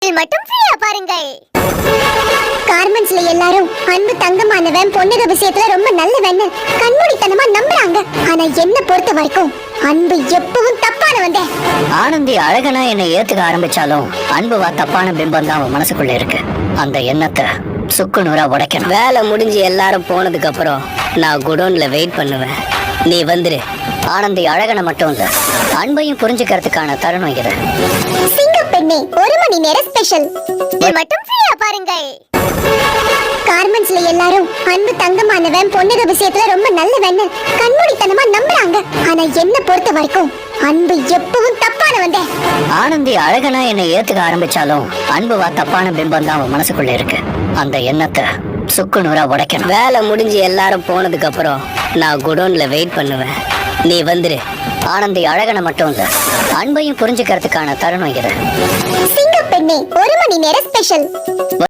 இதில் மட்டும் ஃப்ரீயா பாருங்கள். கார்மெண்ட்ஸ்ல எல்லாரும் அன்பு தங்கமானவன், பொண்ணுக விஷயத்துல ரொம்ப நல்லவன் கண்மூடித்தனமா நம்புறாங்க. ஆனா என்ன பொறுத்த வரைக்கும் அன்பு எப்பவும் தப்பானவன். ஆனந்தி அழகனா என்னை ஏத்துக்க ஆரம்பிச்சாலும் அன்புவா தப்பான பிம்பம் தான் அவன் மனசுக்குள்ள இருக்கு. அந்த எண்ணத்தை சுக்கு நூறா உடைக்கணும். வேலை முடிஞ்சு எல்லாரும் போனதுக்கு அப்புறம் நான் குடோன்ல வெயிட் பண்ணுவேன். நீ வந்துரு. ஆனந்தி அழகனை மட்டும் இல்ல, அன்பையும் புரிஞ்சுக்கிறதுக்கான தருணம் இது. சிங்க பெண்ணே 1 மணி நேர ஸ்பெஷல். இதில் மட்டும் ஃப்ரீயா பாருங்கள். கார்மெண்ட்ஸ்ல எல்லாரும் அன்பு தங்கமானவன், பொண்ணுக விஷயத்துல ரொம்ப நல்லவன் கண்மூடித்தனமா நம்புறாங்க. ஆனா என்ன பொறுத்த வரைக்கும் அன்பு எப்பவும் தப்பானவன். ஆனந்தி அழகனா என்னை ஏத்துக்க ஆரம்பிச்சாலும் அன்புவா தப்பான பிம்பம் தான் அவன் மனசுக்குள்ள இருக்கு. அந்த எண்ணத்தை சுக்கு நூறா உடைக்கணும். வேலை முடிஞ்சு எல்லாரும் போனதுக்கு அப்புறம் நான் குடோன்ல வெயிட் பண்ணுவேன். நீ வந்துரு. ஆனந்தி அழகனை மட்டும் இல்ல, அன்பையும் புரிஞ்சுக்கிறதுக்கான தருணம் இது. சிங்க பெண்ணே 1 மணி நேர ஸ்பெஷல்.